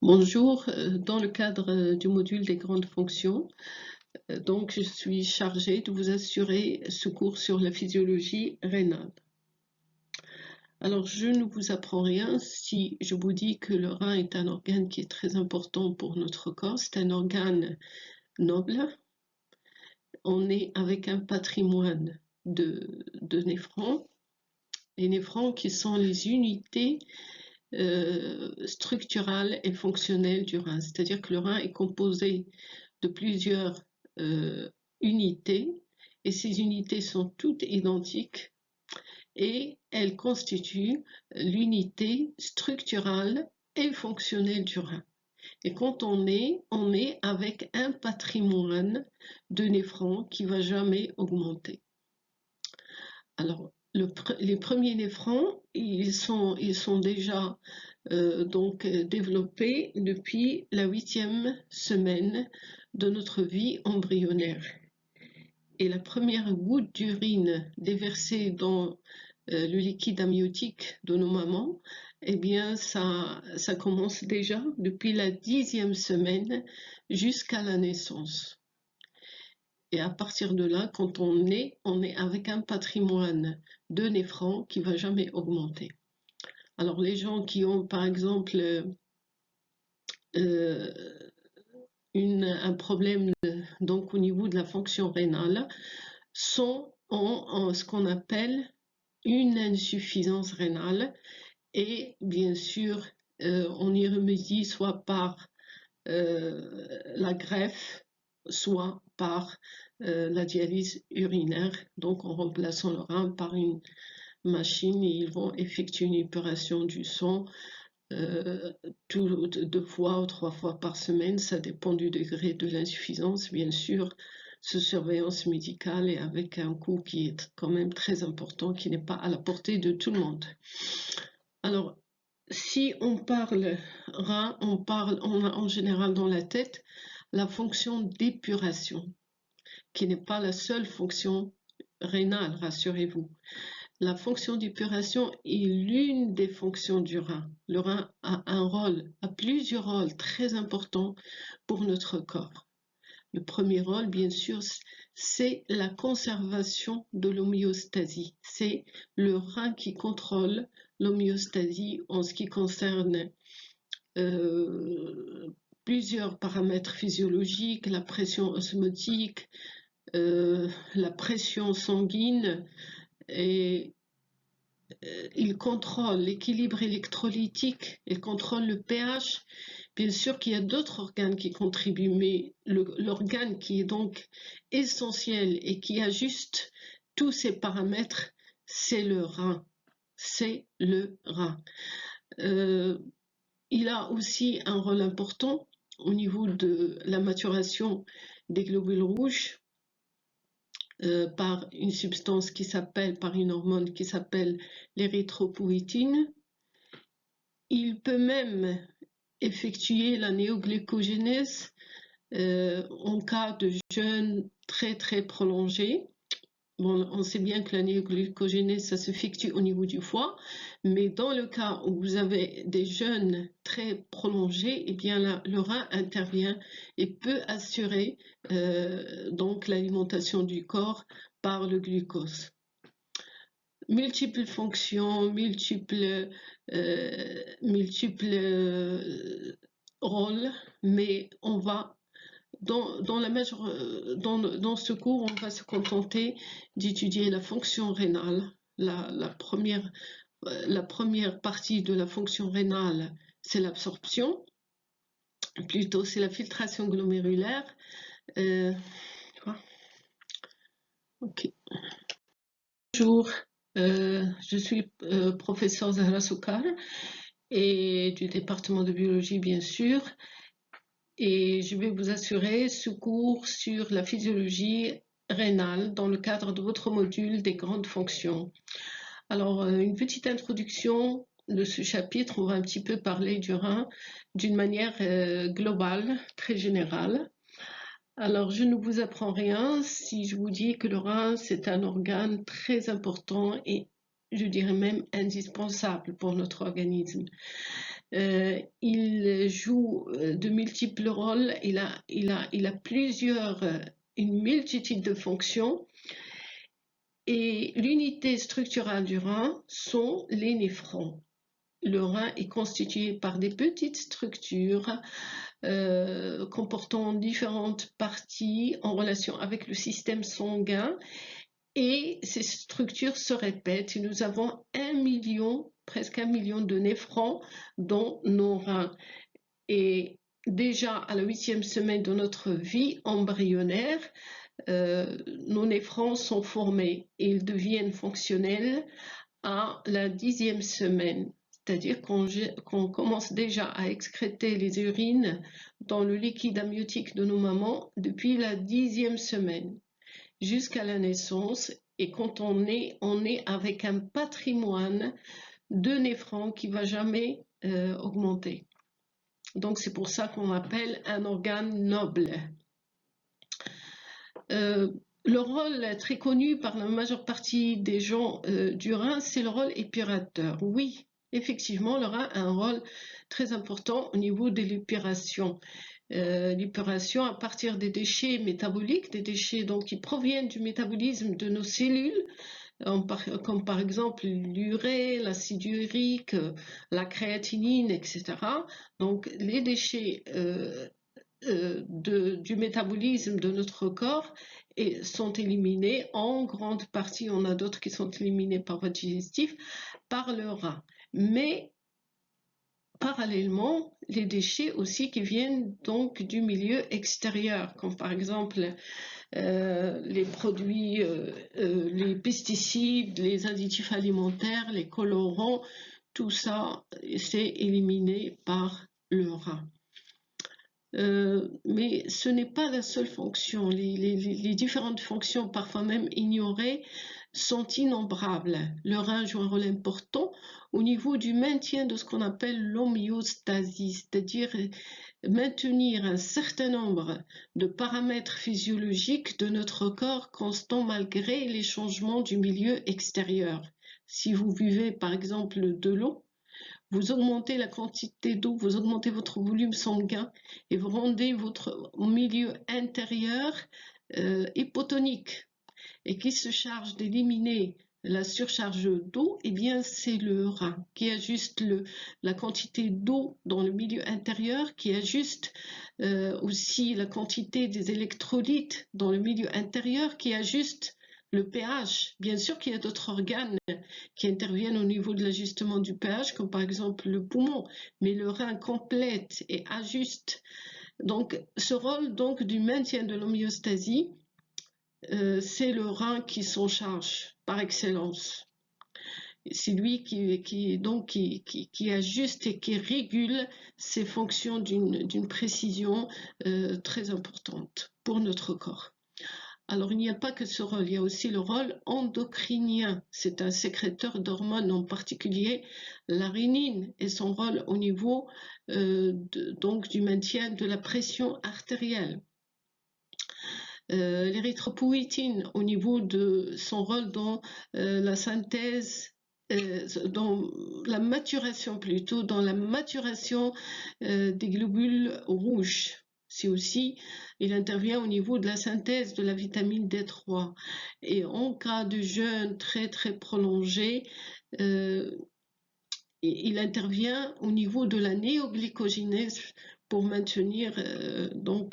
Bonjour, dans le cadre du module des grandes fonctions, donc je suis chargée de vous assurer ce cours sur la physiologie rénale. Alors je ne vous apprends rien si je vous dis que le rein est un organe qui est très important pour notre corps, c'est un organe noble. On est avec un patrimoine de néphrons, les néphrons qui sont les unités structurales et fonctionnelles du rein, c'est-à-dire que le rein est composé de plusieurs unités et ces unités sont toutes identiques et elles constituent l'unité structurale et fonctionnelle du rein. Et quand on est avec un patrimoine de néphrons qui va jamais augmenter. Alors, les premiers néphrons, ils sont déjà donc développés depuis la 8e semaine de notre vie embryonnaire. Et la première goutte d'urine déversée dans le liquide amniotique de nos mamans, eh bien, ça commence déjà depuis la 10e semaine jusqu'à la naissance. Et à partir de là, quand on est avec un patrimoine de néphrons qui ne va jamais augmenter. Alors les gens qui ont par exemple un problème donc au niveau de la fonction rénale sont en ce qu'on appelle une insuffisance rénale et bien sûr on y remédie soit par la greffe, soit par la dialyse urinaire, donc en remplaçant le rein par une machine et ils vont effectuer une épuration du sang 2 fois ou 3 fois par semaine, ça dépend du degré de l'insuffisance, bien sûr, sous surveillance médicale et avec un coût qui est quand même très important, qui n'est pas à la portée de tout le monde. Alors, si on parle rein, on a en général dans la tête la fonction d'épuration, qui n'est pas la seule fonction rénale, rassurez-vous. La fonction d'épuration est l'une des fonctions du rein. Le rein a plusieurs rôles très importants pour notre corps. Le premier rôle, bien sûr, c'est la conservation de l'homéostasie. C'est le rein qui contrôle l'homéostasie en ce qui concerne plusieurs paramètres physiologiques, la pression osmotique, la pression sanguine, et il contrôle l'équilibre électrolytique, il contrôle le pH. Bien sûr qu'il y a d'autres organes qui contribuent, mais l'organe qui est donc essentiel et qui ajuste tous ces paramètres, c'est le rein. C'est le rein. Il a aussi un rôle important au niveau de la maturation des globules rouges par une substance par une hormone qui s'appelle l'érythropoïétine. Il peut même effectuer la néoglycogénèse en cas de jeûne très très prolongé. Bon, on sait bien que la néoglycogénèse, ça s'effectue au niveau du foie, mais dans le cas où vous avez des jeûnes très prolongés, eh bien là, le rein intervient et peut assurer donc l'alimentation du corps par le glucose. Multiples fonctions, multiples rôles, mais on va dans ce cours, on va se contenter d'étudier la fonction rénale. La première partie de la fonction rénale, c'est l'absorption, plutôt c'est la filtration glomérulaire. Ok. Bonjour, je suis professeur Zahra Soukar et du département de biologie bien sûr. Et je vais vous assurer ce cours sur la physiologie rénale dans le cadre de votre module des grandes fonctions. Alors, une petite introduction de ce chapitre, on va un petit peu parler du rein d'une manière globale, très générale. Alors, je ne vous apprends rien si je vous dis que le rein, c'est un organe très important et je dirais même indispensable pour notre organisme. Il joue de multiples rôles, il a plusieurs, une multitude de fonctions. Et l'unité structurale du rein sont les néphrons. Le rein est constitué par des petites structures comportant différentes parties en relation avec le système sanguin, et ces structures se répètent. Et nous avons presque 1 million de néphrons dans nos reins. Et déjà à la 8e semaine de notre vie embryonnaire, nos néphrons sont formés et ils deviennent fonctionnels à la 10e semaine. C'est-à-dire qu'on commence déjà à excréter les urines dans le liquide amniotique de nos mamans depuis la 10e semaine jusqu'à la naissance. Et quand on est avec un patrimoine de néphrons qui ne va jamais augmenter. Donc c'est pour ça qu'on appelle un organe noble. Le rôle très connu par la majeure partie des gens du rein, c'est le rôle épurateur. Oui, effectivement, le rein a un rôle très important au niveau de l'épuration. L'épuration à partir des déchets métaboliques, des déchets donc, qui proviennent du métabolisme de nos cellules, comme par exemple l'urée, l'acide urique, la créatinine, etc. Donc les déchets du métabolisme de notre corps sont éliminés en grande partie. On a d'autres qui sont éliminés par voie digestive, par le rein. Mais parallèlement, les déchets aussi qui viennent donc du milieu extérieur, comme par exemple les produits, les pesticides, les additifs alimentaires, les colorants, tout ça, c'est éliminé par le rein. Mais ce n'est pas la seule fonction. Les différentes fonctions, parfois même ignorées, sont innombrables. Le rein joue un rôle important au niveau du maintien de ce qu'on appelle l'homéostasie, c'est-à-dire maintenir un certain nombre de paramètres physiologiques de notre corps constant malgré les changements du milieu extérieur. Si vous buvez par exemple de l'eau, vous augmentez la quantité d'eau, vous augmentez votre volume sanguin et vous rendez votre milieu intérieur hypotonique, et qui se charge d'éliminer la surcharge d'eau, eh bien c'est le rein qui ajuste la quantité d'eau dans le milieu intérieur, qui ajuste aussi la quantité des électrolytes dans le milieu intérieur, qui ajuste le pH. Bien sûr qu'il y a d'autres organes qui interviennent au niveau de l'ajustement du pH, comme par exemple le poumon, mais le rein complète et ajuste. Donc, ce rôle donc du maintien de l'homéostasie, c'est le rein qui s'en charge par excellence. C'est lui qui ajuste et qui régule ces fonctions d'une précision très importante pour notre corps. Alors, il n'y a pas que ce rôle, il y a aussi le rôle endocrinien. C'est un sécréteur d'hormones, en particulier la rénine, et son rôle au niveau donc du maintien de la pression artérielle. L'érythropoïétine, au niveau de son rôle dans la synthèse, dans la maturation plutôt, dans la maturation des globules rouges. C'est aussi, il intervient au niveau de la synthèse de la vitamine D3. Et en cas de jeûne très très prolongé, il intervient au niveau de la néoglycogénèse pour maintenir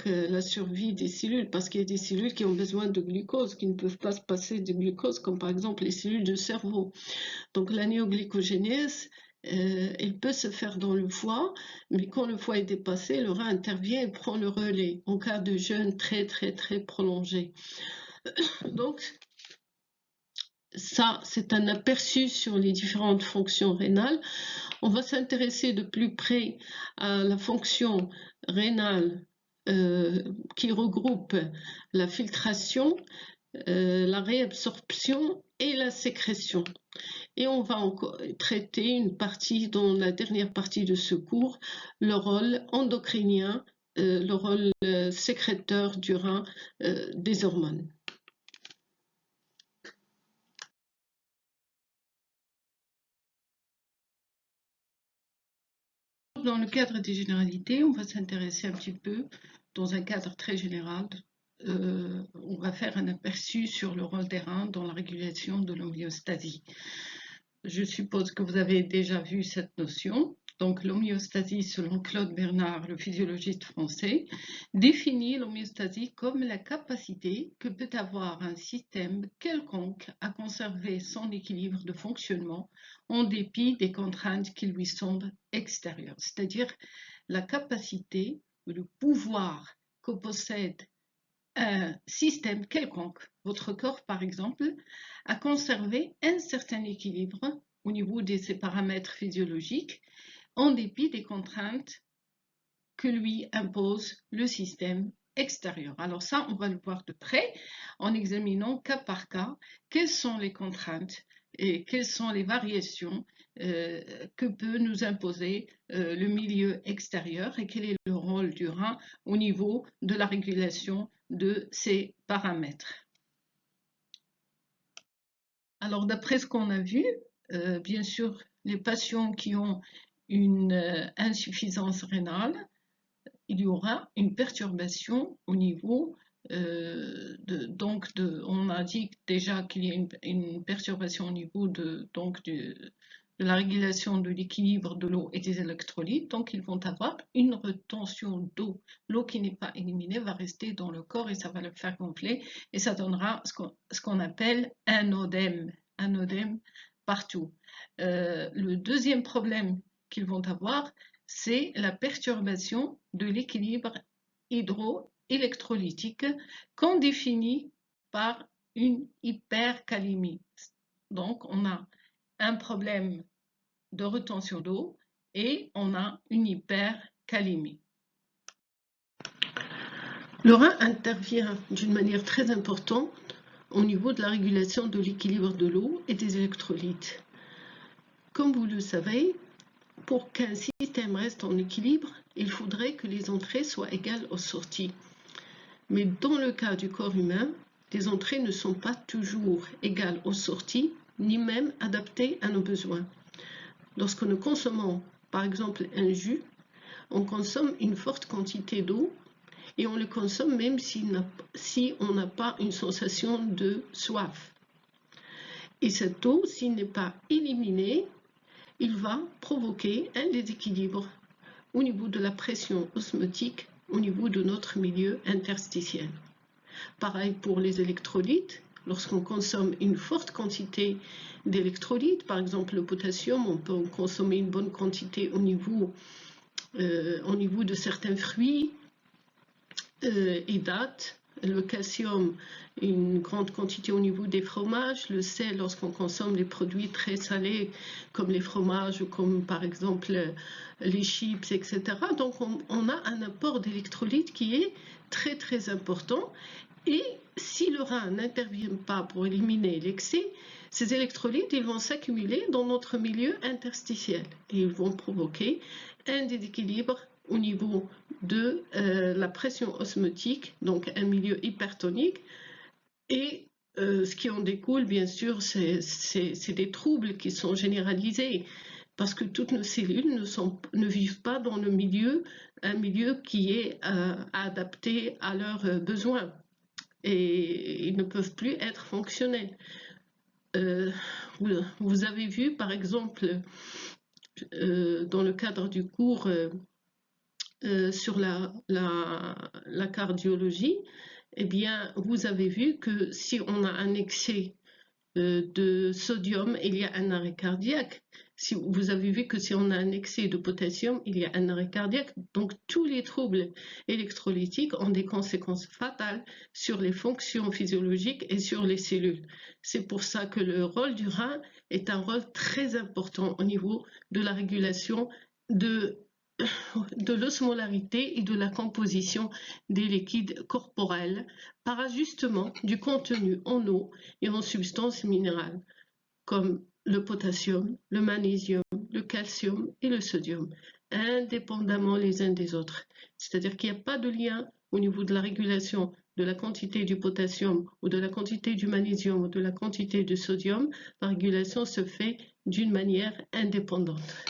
la survie des cellules, parce qu'il y a des cellules qui ont besoin de glucose, qui ne peuvent pas se passer de glucose, comme par exemple les cellules de cerveau. Donc la néoglycogénèse, elle peut se faire dans le foie, mais quand le foie est dépassé, le rein intervient et prend le relais en cas de jeûne très très très prolongé. Donc ça, c'est un aperçu sur les différentes fonctions rénales. On va s'intéresser de plus près à la fonction rénale qui regroupe la filtration, la réabsorption et la sécrétion. Et on va encore traiter une partie, dans la dernière partie de ce cours, le rôle endocrinien, le rôle sécréteur du rein des hormones. Dans le cadre des généralités, on va s'intéresser un petit peu, dans un cadre très général, on va faire un aperçu sur le rôle des reins dans la régulation de l'homéostasie. Je suppose que vous avez déjà vu cette notion. Donc l'homéostasie, selon Claude Bernard, le physiologiste français, définit l'homéostasie comme la capacité que peut avoir un système quelconque à conserver son équilibre de fonctionnement en dépit des contraintes qui lui semblent extérieures, c'est-à-dire la capacité, le pouvoir que possède un système quelconque, votre corps par exemple, à conserver un certain équilibre au niveau de ses paramètres physiologiques en dépit des contraintes que lui impose le système extérieur. Alors ça, on va le voir de près en examinant cas par cas quelles sont les contraintes et quelles sont les variations que peut nous imposer le milieu extérieur et quel est le rôle du rein au niveau de la régulation de ces paramètres. Alors d'après ce qu'on a vu, bien sûr, les patients qui ont une insuffisance rénale, il y aura une perturbation au niveau on a dit déjà qu'il y a une perturbation au niveau de la régulation de l'équilibre de l'eau et des électrolytes, donc ils vont avoir une retention d'eau. L'eau qui n'est pas éliminée va rester dans le corps et ça va le faire gonfler et ça donnera ce qu'on appelle un œdème partout. Le deuxième problème qu'ils vont avoir, c'est la perturbation de l'équilibre hydroélectrolytique qu'on définit par une hypercalémie. Donc, on a un problème de retention d'eau et on a une hypercalémie. Le rein intervient d'une manière très importante au niveau de la régulation de l'équilibre de l'eau et des électrolytes. Comme vous le savez, pour qu'un système reste en équilibre, il faudrait que les entrées soient égales aux sorties. Mais dans le cas du corps humain, les entrées ne sont pas toujours égales aux sorties, ni même adaptées à nos besoins. Lorsque nous consommons, par exemple, un jus, on consomme une forte quantité d'eau et on le consomme même si on n'a pas une sensation de soif. Et cette eau, s'il n'est pas éliminée, il va provoquer un déséquilibre au niveau de la pression osmotique, au niveau de notre milieu interstitiel. Pareil pour les électrolytes. Lorsqu'on consomme une forte quantité d'électrolytes, par exemple le potassium, on peut consommer une bonne quantité au niveau de certains fruits et dattes. Le calcium, une grande quantité au niveau des fromages. Le sel, lorsqu'on consomme des produits très salés, comme les fromages, ou comme par exemple les chips, etc. Donc on a un apport d'électrolytes qui est très très important. Et si le rein n'intervient pas pour éliminer l'excès, ces électrolytes ils vont s'accumuler dans notre milieu interstitiel et ils vont provoquer un déséquilibre au niveau de la pression osmotique, donc un milieu hypertonique. Et ce qui en découle, bien sûr, c'est des troubles qui sont généralisés parce que toutes nos cellules ne vivent pas dans un milieu qui est adapté à leurs besoins et ils ne peuvent plus être fonctionnels. Vous avez vu, par exemple, dans le cadre du cours sur la cardiologie, eh bien, vous avez vu que si on a un excès de sodium, il y a un arrêt cardiaque. Si vous avez vu que si on a un excès de potassium, il y a un arrêt cardiaque. Donc, tous les troubles électrolytiques ont des conséquences fatales sur les fonctions physiologiques et sur les cellules. C'est pour ça que le rôle du rein est un rôle très important au niveau de la régulation de l'osmolarité et de la composition des liquides corporels par ajustement du contenu en eau et en substances minérales comme le potassium, le magnésium, le calcium et le sodium, indépendamment les uns des autres. C'est-à-dire qu'il n'y a pas de lien au niveau de la régulation de la quantité du potassium ou de la quantité du magnésium ou de la quantité du sodium. La régulation se fait d'une manière indépendante.